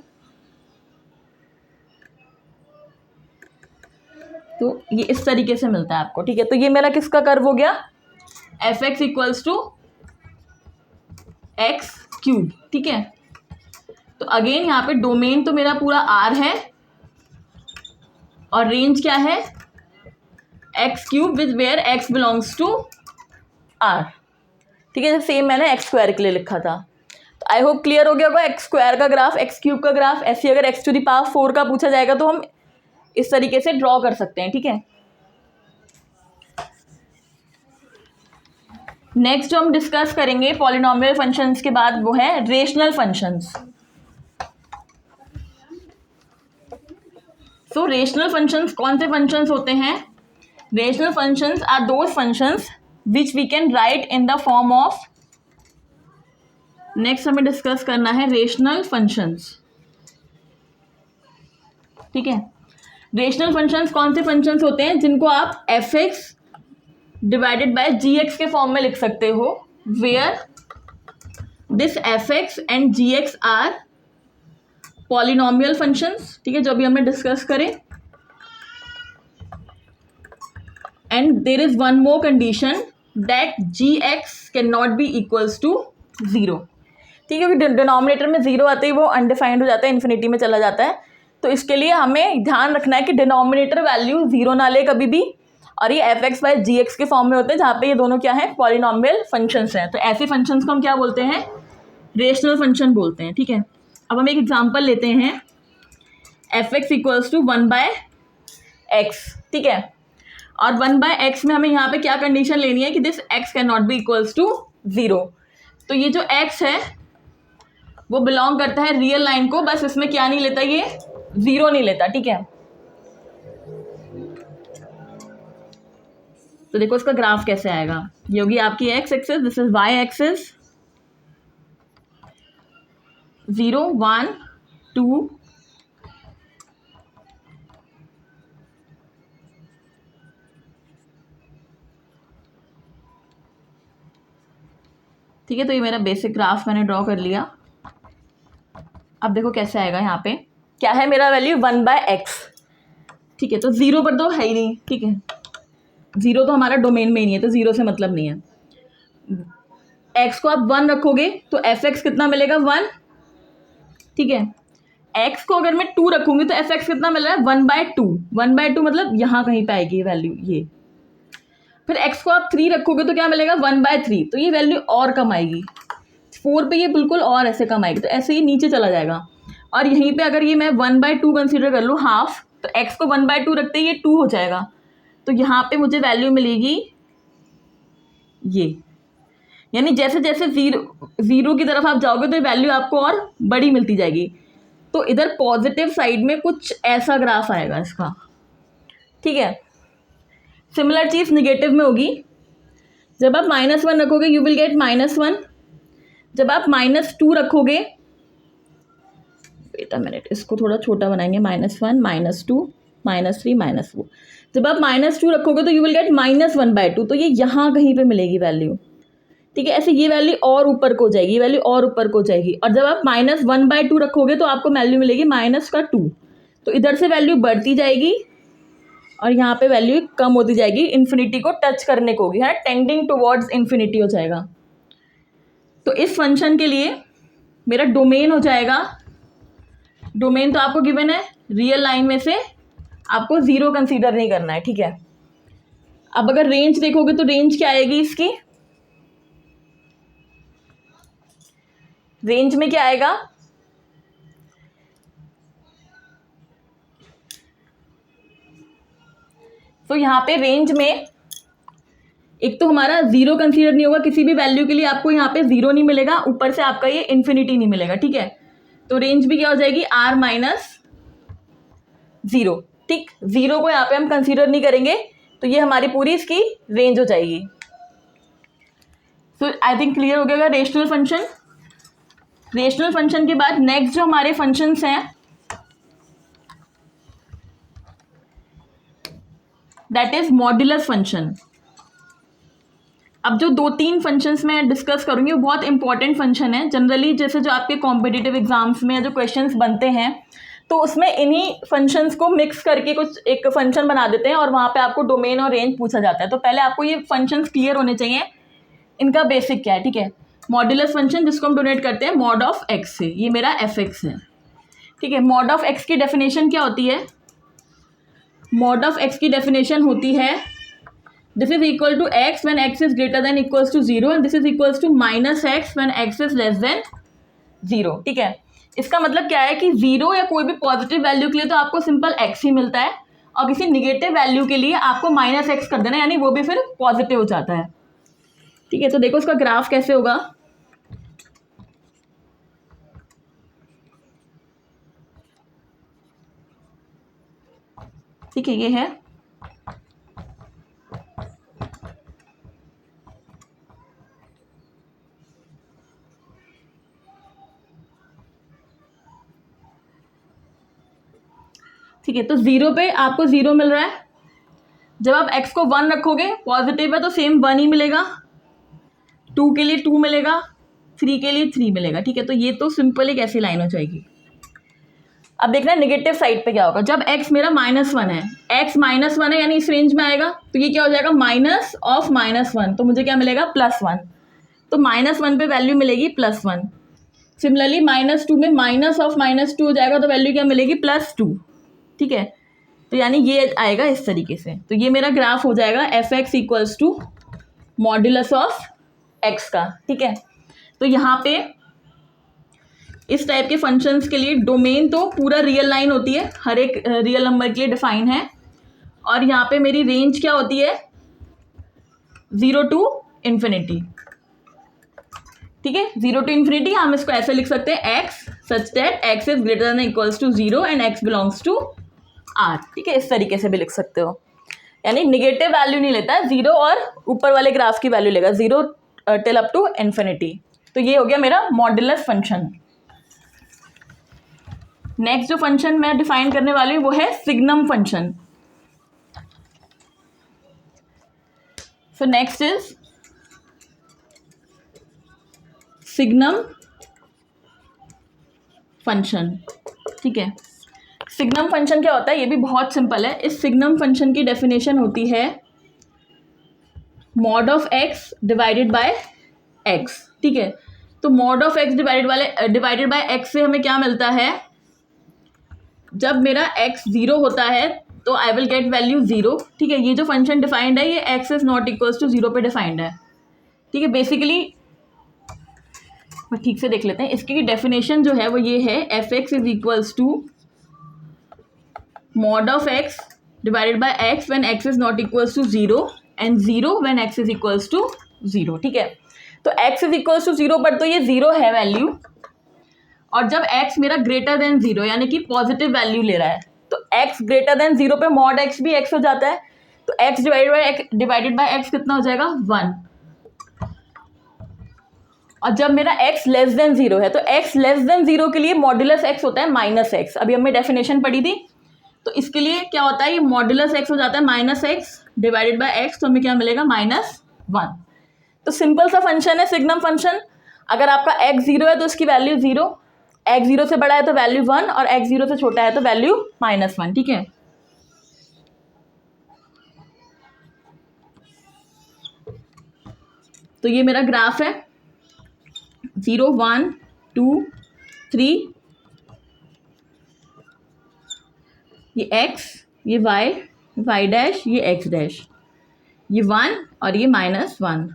तो ये इस तरीके से मिलता है आपको, ठीक है। तो ये मेरा किसका कर्व हो गया, f(x) इक्वल्स टू x³, ठीक है। तो अगेन यहाँ पे डोमेन तो मेरा पूरा R है और रेंज क्या है, x³ with where x belongs to R, ठीक है। सेम मैंने x² के लिए लिखा था। तो आई होप क्लियर हो गया होगा x² का ग्राफ, x³ का ग्राफ। ऐसे अगर x टू द पावर 4 का पूछा जाएगा तो हम इस तरीके से ड्रॉ कर सकते हैं, ठीक है। नेक्स्ट जो हम डिस्कस करेंगे पॉलिनोमियल फंक्शंस के बाद वो है rational functions. So rational functions कौन से फंक्शंस होते हैं? Rational functions are those functions which we can write in the form of, next हमें डिस्कस करना है रेशनल फंक्शंस। ठीक है, रेशनल फंक्शंस कौन से फंक्शंस होते हैं जिनको आप f x divided by g x के फॉर्म में लिख सकते हो, where this f x and g x are polynomial functions. ठीक है, जो अभी हमने डिस्कस करें। And there is one more condition that g x can not be equals to zero. ठीक है, क्योंकि डिनोमिनेटर में जीरो आते ही वो अनडिफाइंड हो जाता है, इन्फिनिटी में चला जाता है। तो इसके लिए हमें ध्यान रखना है कि डिनोमिनेटर वैल्यू जीरो ना ले कभी भी, और ये F x bye g x के फॉर्म में होते हैं, जहाँ पे ये दोनों क्या है, पॉलिनोमियल फंक्शंस हैं। तो ऐसे फंक्शंस को हम क्या बोलते हैं? रेशनल फंक्शन बोलते हैं। ठीक है, अब हम एक एग्जांपल लेते हैं, F x equals to 1/x। ठीक है, और 1/x में हमें यहाँ पे क्या कंडीशन लेनी है कि this x can not be equals to zero. तो ये जो x है वो बिलोंग करता है रियल लाइन को, बस इसमें क्या नहीं लेता, ये जीरो नहीं लेता। ठीक है, तो देखो इसका ग्राफ कैसे आएगा। ये होगी आपकी x axis, this is y axis, 0 1 2 ठीक है। तो ये मेरा बेसिक ग्राफ मैंने ड्रॉ कर लिया। अब देखो कैसे आएगा, यहाँ पे क्या है मेरा वैल्यू 1/x। ठीक है, तो जीरो पर तो है ही नहीं। ठीक है, जीरो तो हमारा डोमेन में ही नहीं है, तो जीरो से मतलब नहीं है। x को आप 1 रखोगे तो एफ एक्स कितना मिलेगा, 1। ठीक है, x को अगर मैं 2 रखूंगी तो एफ एक्स कितना मिल रहा है, 1/2। 1/2 मतलब यहाँ कहीं पे आएगी वैल्यू ये। फिर x को आप 3 रखोगे तो क्या मिलेगा, 1/3। तो ये वैल्यू और कम आएगी, 4 पे ये बिल्कुल और ऐसे कम आएगी, तो ऐसे ही नीचे चला जाएगा। और यहीं पे अगर ये मैं 1/2 कंसीडर कर लूँ, हाफ, तो x को 1/2 रखते ही ये 2 हो जाएगा। तो यहाँ पे मुझे वैल्यू मिलेगी ये, यानी जैसे जैसे जीरो की तरफ आप जाओगे तो ये वैल्यू आपको और बड़ी मिलती जाएगी। तो इधर पॉजिटिव साइड में कुछ ऐसा ग्राफ आएगा इसका। ठीक है, सिमिलर चीज़ निगेटिव में होगी। जब आप -1 रखोगे यू विल गेट -1। जब आप -2 रखोगे, वेट अ मिनट, इसको थोड़ा छोटा बनाएंगे, -1 -2 -3 -4। जब आप -2 रखोगे तो यू विल गेट -1/2। तो ये यहाँ कहीं पे मिलेगी वैल्यू। ठीक है, ऐसे ये वैल्यू और ऊपर को जाएगी, ये वैल्यू और ऊपर को जाएगी। और जब आप -1/2 रखोगे तो आपको वैल्यू मिलेगी -2। तो इधर से वैल्यू बढ़ती जाएगी और यहाँ पे वैल्यू कम होती जाएगी, इन्फिनिटी को टच करने को होगी, है, टेंडिंग टुवर्ड्स इन्फिनिटी हो जाएगा। तो इस फंक्शन के लिए मेरा डोमेन हो जाएगा, डोमेन तो आपको गिवन है, रियल लाइन में से आपको जीरो कंसीडर नहीं करना है। ठीक है, अब अगर रेंज देखोगे तो रेंज क्या आएगी इसकी, रेंज में क्या आएगा, तो यहाँ पे रेंज में एक तो हमारा जीरो कंसीडर नहीं होगा, किसी भी वैल्यू के लिए आपको यहाँ पे जीरो नहीं मिलेगा, ऊपर से आपका ये इन्फिनिटी नहीं मिलेगा। ठीक है, तो रेंज भी क्या हो जाएगी, r-0। ठीक, जीरो को यहाँ पे हम कंसीडर नहीं करेंगे, तो ये हमारी पूरी इसकी रेंज हो जाएगी। सो आई थिंक क्लियर हो गया रेशनल फंक्शन। रेशनल फंक्शन के बाद नेक्स्ट जो हमारे फंक्शंस हैं दैट इज मॉड्यूलस फंक्शन। अब जो 2-3 फंक्शंस मैं डिस्कस करूंगी वो बहुत इंपॉर्टेंट फंक्शन है। जनरली जैसे जो आपके कॉम्पिटिटिव एग्जाम्स में जो क्वेश्चंस बनते हैं तो उसमें इन्हीं फंक्शंस को मिक्स करके कुछ एक फंक्शन बना देते हैं और वहाँ पे आपको डोमेन और रेंज पूछा जाता है। तो पहले आपको ये फंक्शंस क्लियर होने चाहिए, इनका बेसिक क्या है। ठीक है, मॉड्यूलस फंक्शन जिसको हम डोनेट करते हैं मॉड ऑफ एक्स से, ये मेरा एफ एक्स है। ठीक है, मॉड ऑफ एक्स की डेफिनेशन क्या होती है, मॉड ऑफ एक्स की डेफिनेशन होती है this is equal to x when x is greater than equals to 0 and this is equals to -x when x is less than 0। ठीक है, इसका मतलब क्या है कि 0 या कोई भी पॉजिटिव वैल्यू के लिए तो आपको सिंपल x ही मिलता है और किसी निगेटिव वैल्यू के लिए आपको -x कर देना, यानी वो भी फिर पॉजिटिव हो जाता है। ठीक है, तो देखो इसका ग्राफ कैसे होगा। ठीक है, ये है ठीक है। तो 0 पे आपको 0 मिल रहा है, जब आप x को 1 रखोगे पॉजिटिव है तो सेम 1 ही मिलेगा, 2 के लिए 2 मिलेगा, 3 के लिए 3 मिलेगा। ठीक है, तो ये तो सिंपल एक ऐसी लाइन हो जाएगी। अब देखना नेगेटिव साइड पे क्या होगा। जब x मेरा -1 है, x -1 है यानी इस रेंज में आएगा, तो ये क्या हो जाएगा माइनस ऑफ -1, तो मुझे क्या मिलेगा +1, तो -1 पे वैल्यू मिलेगी +1। सिमिलरली -2 में माइनस ऑफ -2 हो जाएगा, तो वैल्यू क्या मिलेगी +2। ठीक है, तो यानी ये आएगा इस तरीके से। तो ये मेरा ग्राफ हो जाएगा f(x) = मॉड्यूलस ऑफ x का। ठीक है, तो यहाँ पे इस टाइप के फंक्शंस के लिए डोमेन तो पूरा रियल लाइन होती है, हर एक रियल नंबर के लिए डिफाइन है, और यहाँ पे मेरी रेंज क्या होती है 0 to ∞। ठीक है, 0 to ∞, हम इसको ऐसे लिख सकते हैं x such that x is greater than equals to 0 and x belongs to r। ठीक है, इस तरीके से भी लिख सकते हो, यानी निगेटिव वैल्यू नहीं लेता है, 0 और ऊपर वाले ग्राफ की वैल्यू लेगा 0 टिल अप टू ∞। तो ये हो गया मेरा मॉड्यूलस फंक्शन। नेक्स्ट जो फंक्शन मैं डिफाइन करने वाली हूँ वो है signum function. So next is signum function. ठीक है, सिग्नम फंक्शन क्या होता है, ये भी बहुत सिंपल है। इस सिग्नम फंक्शन की डेफिनेशन होती है mod of x divided by x। ठीक है, तो mod of x divided by x से हमें क्या मिलता है, जब मेरा x 0 होता है तो आई विल गेट वैल्यू 0। ठीक है, ये जो फंक्शन डिफाइंड है ये x is not equals to 0 पे डिफाइंड है। ठीक है, बेसिकली ठीक से देख लेते हैं, इसकी डेफिनेशन जो है वो ये है f(x) = mod of x divided by x when x is not equals to 0 and 0 when x is equals to 0। ठीक है, तो x is equals to 0 पर तो ये 0 है वैल्यू, और जब x मेरा ग्रेटर देन 0 यानी कि पॉजिटिव वैल्यू ले रहा है, तो x ग्रेटर देन 0 पे मॉड x भी x हो जाता है, तो x डिवाइडेड बाय x कितना हो जाएगा 1। और जब मेरा x लेस देन 0 है, तो x लेस देन 0 के लिए मॉड्यूलस x होता है -x। अभी हमने डेफिनेशन पढ़ी थी, तो इसके लिए क्या होता है, ये मॉड्यूलस x हो जाता है -x डिवाइडेड बाय x, तो हमें क्या मिलेगा -1। तो सिंपल सा फंक्शन है सिग्नम फंक्शन। अगर आपका x 0 है तो उसकी वैल्यू 0, x 0 से बड़ा है तो वैल्यू 1, और x 0 से छोटा है तो वैल्यू -1। ठीक है, तो ये मेरा ग्राफ है 0 1 2 3, ये x, ये y डैश, ये x डैश, ये 1 और ये -1।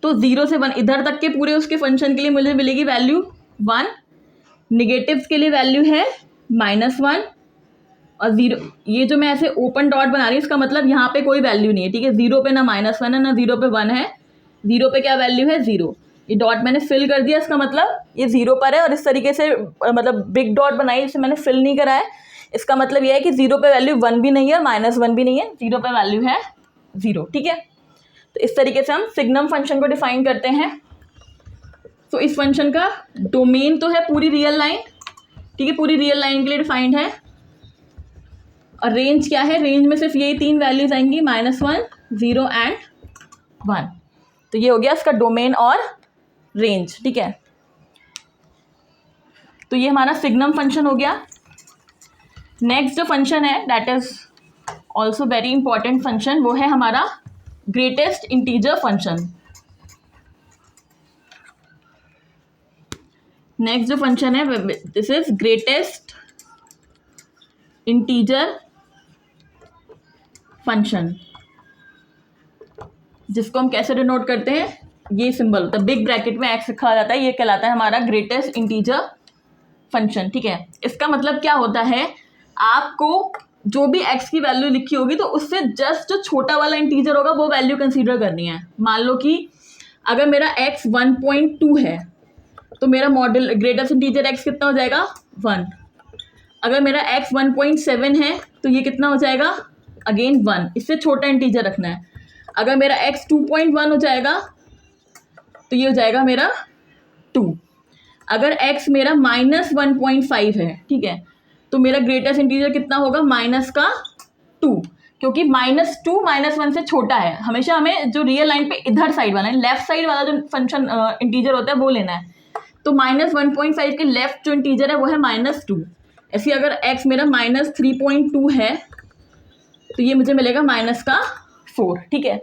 तो 0 से 1 इधर तक के पूरे उसके फंक्शन के लिए मुझे मिलेगी वैल्यू 1, निगेटिव्स के लिए वैल्यू है -1 और 0। ये जो मैं ऐसे ओपन डॉट बना रही हूँ इसका मतलब यहाँ पे कोई वैल्यू नहीं है। ठीक है, 0 पे ना -1 है ना 0 पे 1 है, 0 पे क्या वैल्यू है 0। ये डॉट मैंने फिल कर दिया, इसका मतलब ये 0 पर है, और इस तरीके से मतलब बिग डॉट बनाई जिसे मैंने फिल नहीं करा है, इसका मतलब यह है कि 0 पे वैल्यू 1 भी नहीं है, -1 भी नहीं है, 0 पे वैल्यू है 0। ठीक है, तो इस तरीके से हम सिग्नम फंक्शन को डिफाइन करते हैं। तो इस फंक्शन का डोमेन तो है पूरी रियल लाइन। ठीक है, पूरी रियल लाइन के लिए डिफाइंड है, और रेंज क्या है, रेंज में सिर्फ यही 3 वैल्यूज आएंगी -1 0 एंड 1। तो ये हो गया इसका डोमेन और रेंज। ठीक है, तो ये हमारा सिग्नम फंक्शन हो गया। नेक्स्ट जो फंक्शन है that is also very important function, वो है हमारा ग्रेटेस्ट इंटीजर फंक्शन। नेक्स्ट जो फंक्शन है this is greatest integer function, जिसको हम कैसे डिनोट करते हैं, ये सिंबल होता है, बिग ब्रैकेट में x लिखा जाता है, ये कहलाता है हमारा ग्रेटेस्ट इंटीजर फंक्शन। ठीक है, इसका मतलब क्या होता है, आपको जो भी x की वैल्यू लिखी होगी तो उससे जस्ट जो छोटा वाला इंटीजर होगा वो वैल्यू कंसीडर करनी है। मान लो कि अगर मेरा x 1.2 है तो मेरा मॉडल ग्रेटेस्ट इंटीजर x कितना हो जाएगा 1। अगर मेरा x 1.7 है तो ये कितना हो जाएगा अगेन 1, इससे छोटा इंटीजर रखना है। अगर मेरा x 2.1 हो जाएगा तो ये हो जाएगा मेरा 2। अगर x मेरा -1.5 है, ठीक है, तो मेरा ग्रेटेस्ट इंटीजर कितना होगा -2, क्योंकि -2 -1 से छोटा है। हमेशा हमें जो रियल लाइन पे इधर साइड वाला है, लेफ्ट साइड वाला जो फंक्शन इंटीजर होता है वो लेना है। तो -1.5 के लेफ्ट जो इंटीजर है वो है -2। ऐसे अगर x मेरा -3.2 है तो ये मुझे मिलेगा -4, ठीक है।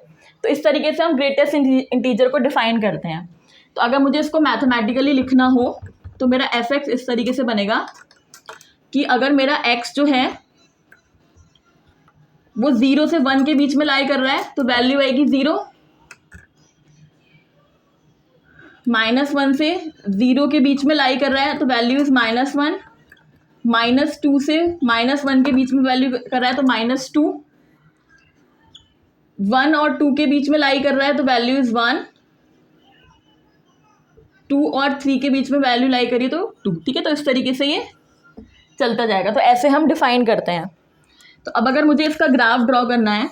तो इस तरीके से हम ग्रेटेस्ट इंटीजर को डिफाइन करते हैं। तो अगर मुझे इसको मैथमेटिकली लिखना हो तो मेरा f(x) इस तरीके से बनेगा कि अगर मेरा x जो है वो 0 से 1 के बीच में लाई कर रहा है तो वैल्यू आएगी 0, -1 से 0 के बीच में लाई कर रहा है तो वैल्यू इज -1, -2 से -1 के बीच में वैल्यू कर रहा है तो -2, 1 और 2 के बीच में लाई कर रहा है तो वैल्यू इज 1, 2 और 3 के बीच में वैल्यू लाई करिए तो 2, ठीक है। तो इस तरीके से ये चलता जाएगा। तो ऐसे हम डिफाइन करते हैं। तो अब अगर मुझे इसका ग्राफ ड्रॉ करना है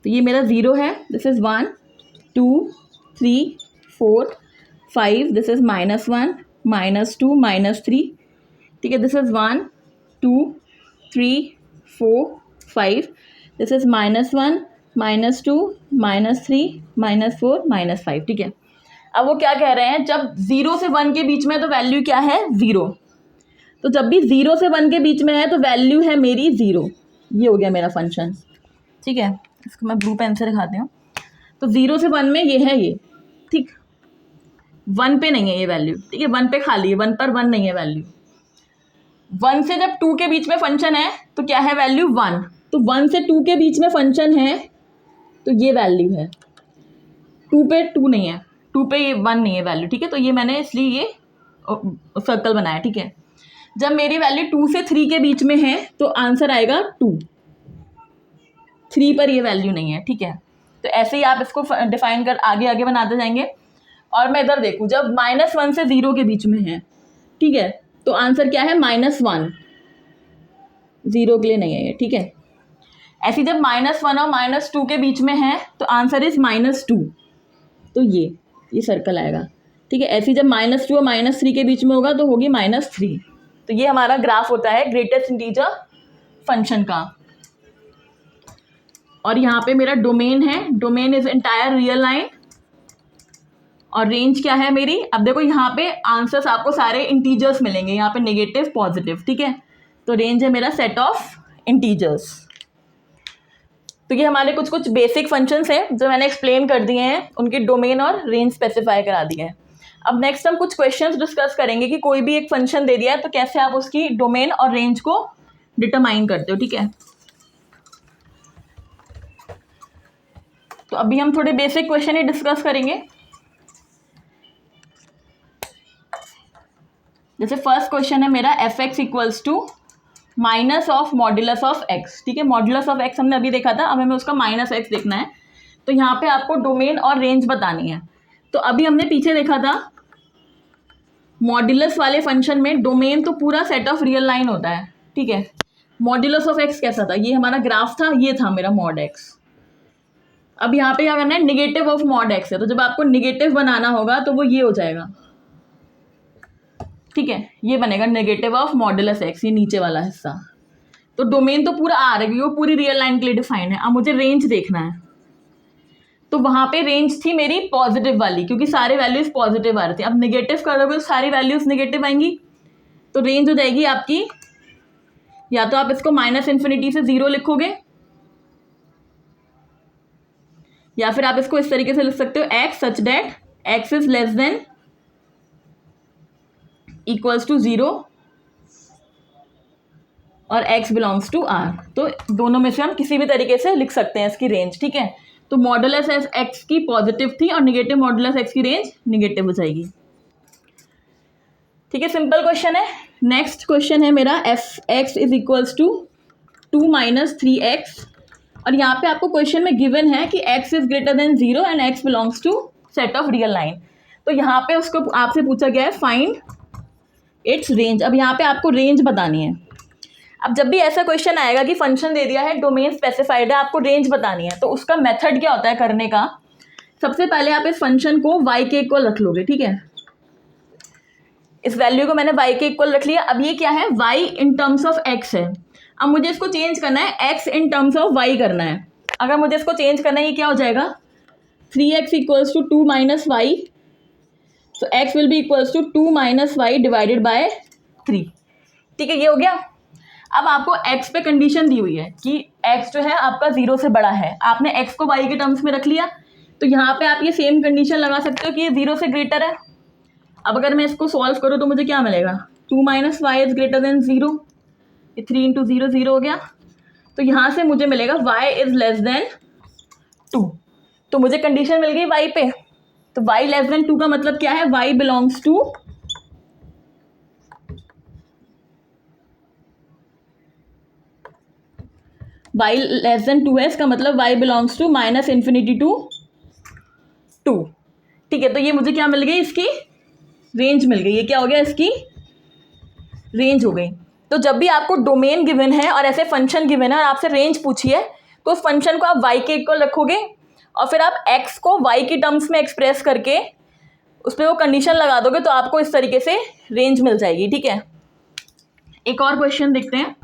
तो ये मेरा 0 है, दिस इज 1 2 3 4 5, दिस इज -1 -2 -3, ठीक है। दिस इज 1 2 3 4 5, दिस इज -1 -2 -3 -4 -5, ठीक है। अब वो क्या कह रहे हैं, जब 0 से 1 के बीच में है तो वैल्यू क्या है 0। तो जब भी 0 से 1 के बीच में है तो वैल्यू है मेरी 0। ये हो गया मेरा फंक्शन, ठीक है। इसको मैं ब्लू पेन से दिखाती हूँ। तो 0 से 1 में ये है ये, ठीक, 1 पे नहीं है ये वैल्यू, ठीक है, 1 पे खाली है, 1 पर 1 नहीं है वैल्यू। 1 से जब 2 के बीच में फंक्शन है तो क्या है वैल्यू 1। तो 1 से 2 के बीच में फंक्शन है तो ये वैल्यू है, 2 पे 2 नहीं है, 2 पे ये 1 नहीं है वैल्यू, ठीक है। तो ये मैंने इसलिए ये सर्कल बनाया, ठीक है। जब मेरी वैल्यू 2 से 3 के बीच में है तो आंसर आएगा 2, 3 पर ये वैल्यू नहीं है, ठीक है। तो ऐसे ही आप इसको डिफाइन कर आगे आगे बनाते जाएंगे। और मैं इधर देखूँ, जब -1 से 0 के बीच में है, ठीक है, तो आंसर क्या है -1, 0 के लिए नहीं है ये, ठीक है। ऐसे जब -1 और -2 के बीच में है तो आंसर इज -2, तो ये सर्कल आएगा, ठीक है। ऐसे जब -2 और -3 के बीच में होगा तो होगी -3। तो ये हमारा ग्राफ होता है ग्रेटेस्ट इंटीजर फंक्शन का। और यहाँ पे मेरा डोमेन है, domain is entire real line, और रेंज क्या है मेरी। अब देखो यहाँ पे आंसर्स आपको सारे इंटीजर्स मिलेंगे, यहाँ पे नेगेटिव पॉजिटिव, ठीक है। तो रेंज है मेरा सेट ऑफ इंटीजर्स। तो ये हमारे कुछ कुछ बेसिक फंक्शंस हैं जो मैंने एक्सप्लेन कर दिए हैं, उनके डोमेन और रेंज स्पेसिफाई करा दिए हैं। अब नेक्स्ट हम कुछ क्वेश्चंस डिस्कस करेंगे कि कोई भी एक फंक्शन दे दिया है तो कैसे आप उसकी डोमेन और रेंज को डिटरमाइन करते हो, ठीक है। तो अभी हम थोड़े बेसिक क्वेश्चन ही डिस्कस करेंगे। जैसे फर्स्ट क्वेश्चन है मेरा f(x) equals to minus of modulus of x, ठीक है। मॉड्यूलस ऑफ x हमने अभी देखा था, अब हमें उसका -x देखना है। तो यहाँ पे आपको डोमेन और रेंज बतानी है। तो अभी हमने पीछे देखा था मॉड्यूलस वाले फंक्शन में डोमेन तो पूरा सेट ऑफ रियल लाइन होता है, ठीक है। मॉड्यूलस ऑफ x कैसा था, ये हमारा ग्राफ था, ये था मेरा मॉड x। अब यहाँ पे क्या करना है, निगेटिव ऑफ मॉड x है, तो जब आपको निगेटिव बनाना होगा तो वो ये हो जाएगा, ठीक है। ये बनेगा नेगेटिव ऑफ मॉड्यूलस x, ये नीचे वाला हिस्सा। तो डोमेन तो पूरा आ रहा है, वो पूरी रियल लाइन के लिए डिफाइंड है। अब मुझे रेंज देखना है, तो वहाँ पे रेंज थी मेरी पॉजिटिव वाली, क्योंकि सारे वैल्यूज पॉजिटिव आ रहे थे। अब निगेटिव करोगे तो सारी वैल्यूज निगेटिव आएंगी, तो रेंज हो जाएगी आपकी, या तो आप इसको -∞ से 0 लिखोगे, या फिर आप इसको इस तरीके से लिख सकते हो x such that x is less than equals to 0 और x बिलोंग्स टू r। तो दोनों में से हम किसी भी तरीके से लिख सकते हैं इसकी रेंज, ठीक है। तो मॉडुलस x की पॉजिटिव थी और निगेटिव मॉडुलस x की रेंज निगेटिव हो जाएगी, ठीक है। सिंपल क्वेश्चन है। नेक्स्ट क्वेश्चन है मेरा f(x) is equals to 2 minus 3x, और यहाँ पे आपको क्वेश्चन में गिवन है कि x is greater than 0 and x belongs to set of real line. तो यहाँ पे उसको आपसे पूछा गया है फाइंड इट्स रेंज। अब यहाँ पे आपको रेंज बतानी है। अब जब भी ऐसा क्वेश्चन आएगा कि फंक्शन दे दिया है, डोमेन स्पेसिफाइड है, आपको रेंज बतानी है, तो उसका मेथड क्या होता है करने का। सबसे पहले आप इस फंक्शन को y के इक्वल रख लोगे, ठीक है। इस वैल्यू को मैंने y के इक्वल रख लिया। अब ये क्या है, y in terms of x है। अब मुझे इसको चेंज करना है, x in terms of y करना है। अगर मुझे इसको चेंज करना है, ये क्या हो जाएगा, 3x equals to 2 minus Y, तो x will be equals to 2 minus y divided by 3, ठीक है। ये हो गया। अब आपको x पे कंडीशन दी हुई है कि x जो है आपका 0 से बड़ा है, आपने x को y के टर्म्स में रख लिया, तो यहाँ पे आप ये सेम कंडीशन लगा सकते हो कि ये 0 से ग्रेटर है। अब अगर मैं इसको सॉल्व करूँ तो मुझे क्या मिलेगा, 2 minus y is greater than 0, ये 3 इंटू 0 0 हो गया। तो यहाँ से मुझे मिलेगा y इज लेस देन 2, तो मुझे कंडीशन मिल गई y पे। तो y लेस देन 2 का मतलब क्या है, y belongs to y less than 2 है, इसका मतलब y belongs to minus infinity to 2, ठीक है। तो ये मुझे क्या मिल गई, इसकी रेंज मिल गई। ये क्या हो गया, इसकी रेंज हो गई। तो जब भी आपको डोमेन गिवन है और ऐसे फंक्शन गिवन है और आपसे रेंज पूछी है, तो उस फंक्शन को आप y के इक्वल रखोगे और फिर आप x को y की टर्म्स में एक्सप्रेस करके उस पर वो कंडीशन लगा दोगे, तो आपको इस तरीके से रेंज मिल जाएगी, ठीक है। एक और क्वेश्चन देखते हैं।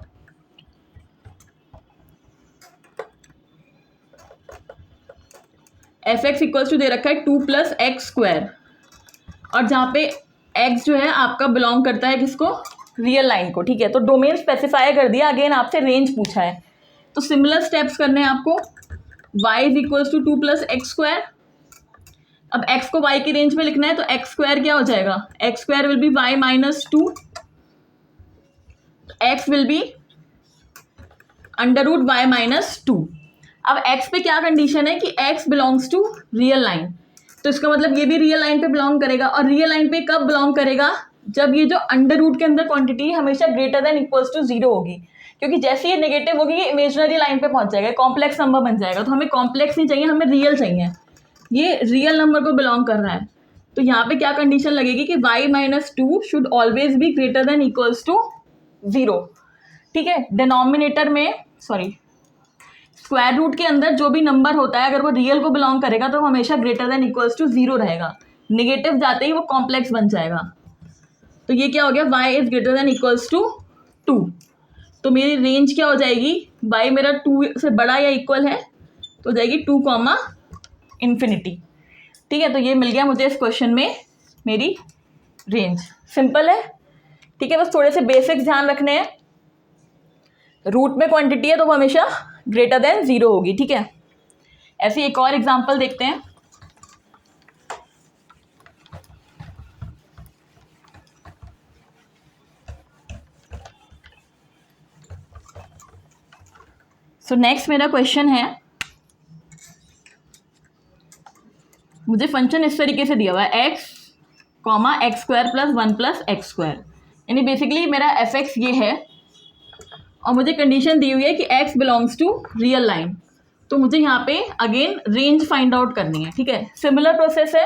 एफ एक्स इक्वल्स टू दे रखा है 2 प्लस एक्स स्क्वायर, और जहाँ पे x जो है आपका बिलोंग करता है किसको, रियल लाइन को, ठीक है। तो डोमेन स्पेसिफाई कर दिया, अगेन आपसे रेंज पूछा है, तो सिमिलर स्टेप्स करने हैं आपको। y is equals to 2 plus x square. अब x को y की रेंज में लिखना है, तो एक्स स्क्वायर क्या हो जाएगा, x square will be y minus 2, x will be under root y minus 2। अब x पे क्या कंडीशन है कि x belongs to real line, तो इसका मतलब ये भी रियल लाइन पे बिलोंग करेगा। और रियल लाइन पे कब बिलोंग करेगा, जब ये जो अंडर रूट के अंदर क्वांटिटी हमेशा ग्रेटर देन इक्वल्स टू 0 होगी, क्योंकि जैसे ये नेगेटिव होगी ये इमेजिनरी लाइन पे पहुंच जाएगा, कॉम्प्लेक्स नंबर बन जाएगा। तो हमें कॉम्प्लेक्स नहीं चाहिए, हमें रियल चाहिए, ये रियल नंबर को बिलोंग कर रहा है। तो यहाँ पे क्या कंडीशन लगेगी कि y minus 2 should always be greater than equals to 0, ठीक है। डिनोमिनेटर में स्क्वायर रूट के अंदर जो भी नंबर होता है, अगर वो रियल को बिलोंग करेगा तो वो हमेशा ग्रेटर देन इक्वल्स टू 0 रहेगा, नेगेटिव जाते ही वो कॉम्प्लेक्स बन जाएगा। तो ये क्या हो गया, y is greater than equals to 2, तो मेरी रेंज क्या हो जाएगी, y मेरा 2 से बड़ा या इक्वल है तो हो जाएगी 2 कॉमा इन्फिनिटी, ठीक है। तो ये मिल गया मुझे इस क्वेश्चन में मेरी रेंज। सिंपल है, ठीक है। बस थोड़े से बेसिक्स ध्यान रखने हैं। रूट में क्वांटिटी है तो वो हमेशा ग्रेटर देन 0 होगी, ठीक है। ऐसे एक और एग्जांपल देखते हैं। सो नेक्स्ट मेरा क्वेश्चन है, मुझे फंक्शन इस तरीके से दिया हुआ है x comma x square plus 1 plus x square, यानी बेसिकली मेरा एफ एक्स ये है, और मुझे कंडीशन दी हुई है कि x belongs to real line. तो मुझे यहाँ पे अगेन रेंज फाइंड आउट करनी है, ठीक है। सिमिलर प्रोसेस है।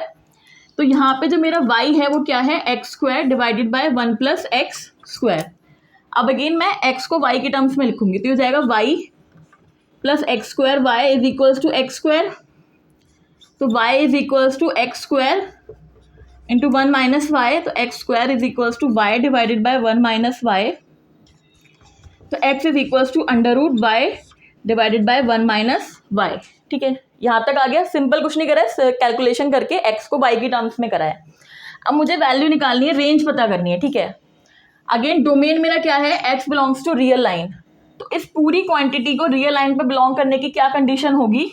तो यहाँ पे जो मेरा y है वो क्या है, X square divided by 1 plus x square. अब अगेन मैं x को y के टर्म्स में लिखूंगी, तो ये हो जाएगा y plus x square y is equals to X square, तो y is equals to X square into 1 minus Y, तो x square is equals to y divided by 1 minus Y, तो x is equals to under root y divided by 1 minus Y, ठीक है। यहाँ तक आ गया, simple कुछ नहीं करा है, कैलकुलेशन करके x को y की टर्म्स में करा है। अब मुझे वैल्यू निकालनी है, रेंज पता करनी है, ठीक है। अगेन डोमेन मेरा क्या है, x belongs to real line, तो इस पूरी क्वांटिटी को रियल लाइन पे बिलोंग करने की क्या कंडीशन होगी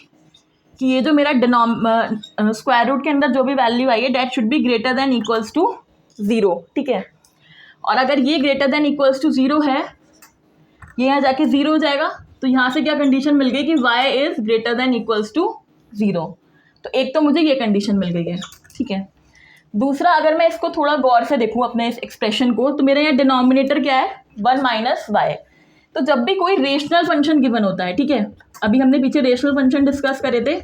कि ये जो मेरा स्क्वायर रूट के अंदर जो भी वैल्यू आई है that should be greater than equals to 0, ठीक है। और अगर ये ग्रेटर देन इक्वल्स टू 0 है, ये यहाँ जाके 0 हो जाएगा, तो यहाँ से क्या कंडीशन मिल गई कि y is greater than equals to 0। तो एक तो मुझे ये कंडीशन मिल गई है, ठीक है। दूसरा, अगर मैं इसको थोड़ा गौर से देखूँ अपने इस एक्सप्रेशन को, तो मेरे यहाँ डिनोमिनेटर क्या है, 1 माइनस वाई, तो जब भी कोई रेशनल फंक्शन गिवन होता है, ठीक है, अभी हमने पीछे रेशनल फंक्शन डिस्कस करे थे,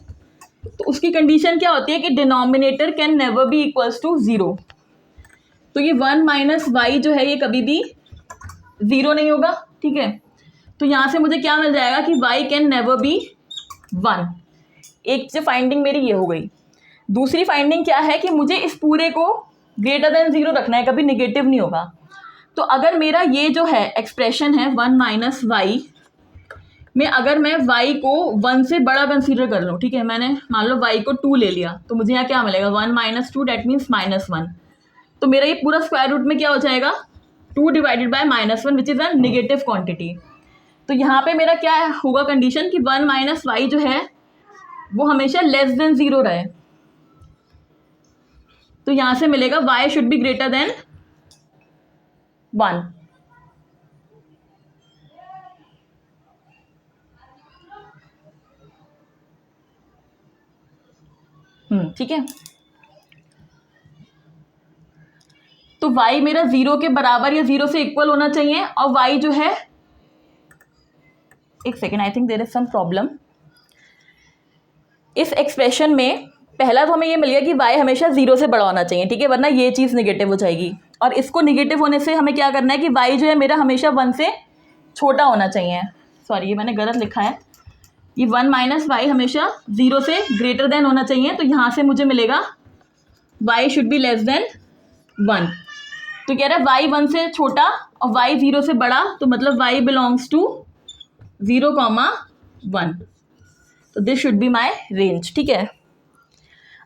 तो उसकी कंडीशन क्या होती है कि denominator can never be equals to 0। तो ये 1 माइनस वाई जो है ये कभी भी 0 नहीं होगा, ठीक है। तो यहाँ से मुझे क्या मिल जाएगा कि y कैन नेवर बी 1। एक जो फाइंडिंग मेरी ये हो गई। दूसरी फाइंडिंग क्या है कि मुझे इस पूरे को ग्रेटर देन 0 रखना है, कभी निगेटिव नहीं होगा। तो अगर मेरा ये जो है एक्सप्रेशन है 1 माइनस वाई में, अगर मैं y को 1 से बड़ा कंसीडर कर लूँ, ठीक है, मैंने मान लो y को 2 ले लिया, तो मुझे यहाँ क्या मिलेगा 1 माइनस 2 डेट मीन्स -1। तो मेरा ये पूरा स्क्वायर रूट में क्या हो जाएगा 2 divided by -1 which is a negative quantity. तो यहाँ पे मेरा क्या होगा कंडीशन कि 1 माइनस वाई जो है वो हमेशा लेस देन 0 रहे। तो यहाँ से मिलेगा y should be greater then 1। ठीक है। तो y मेरा 0 के बराबर या 0 से इक्वल होना चाहिए, और y जो है, एक second, I think there is some problem इस एक्सप्रेशन में। पहला तो हमें ये मिल गया कि y हमेशा 0 से बड़ा होना चाहिए, ठीक है, वरना ये चीज़ निगेटिव हो जाएगी। और इसको निगेटिव होने से हमें क्या करना है कि y जो है मेरा हमेशा 1 से छोटा होना चाहिए। सॉरी, ये मैंने गलत लिखा है, ये 1 माइनस वाई हमेशा 0 से ग्रेटर देन होना चाहिए। तो यहाँ से मुझे मिलेगा y should be less than 1। तो कह रहा है y 1 से छोटा और y 0 से बड़ा, तो मतलब y बिलोंग्स टू 0,1। तो this should be my range, ठीक है।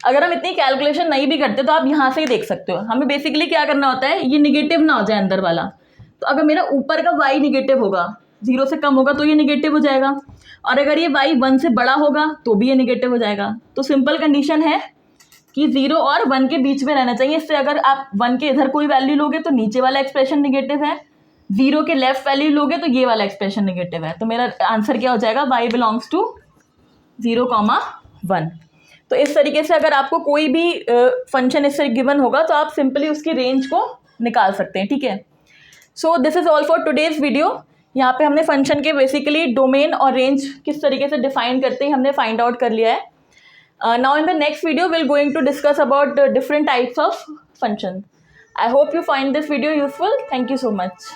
अगर हम इतनी कैलकुलेशन नहीं भी करते तो आप यहाँ से ही देख सकते हो। हमें बेसिकली क्या करना होता है, ये निगेटिव ना हो जाए अंदर वाला। तो अगर मेरा ऊपर का y निगेटिव होगा, 0 से कम होगा तो ये निगेटिव हो जाएगा, और अगर ये y 1 से बड़ा होगा तो भी ये निगेटिव हो जाएगा। तो सिंपल कंडीशन है कि 0 और 1 के बीच में रहना चाहिए। इससे अगर आप 1 के इधर कोई वैल्यू लोगे तो नीचे वाला एक्सप्रेशन निगेटिव है, 0 के लेफ्ट वैल्यू लोगे तो ये वाला एक्सप्रेशन निगेटिव है। तो मेरा आंसर क्या हो जाएगा, y बिलोंग्स टू 0,1। तो इस तरीके से अगर आपको कोई भी फंक्शन इससे गिवन होगा तो आप सिंपली उसकी रेंज को निकाल सकते हैं, ठीक है। So this is all for today's video. यहाँ पे हमने फंक्शन के बेसिकली डोमेन और रेंज किस तरीके से डिफाइन करते हैं हमने फाइंड आउट कर लिया है। Now in the next video will going to discuss about different types of function. I hope you find this video useful. Thank you so much.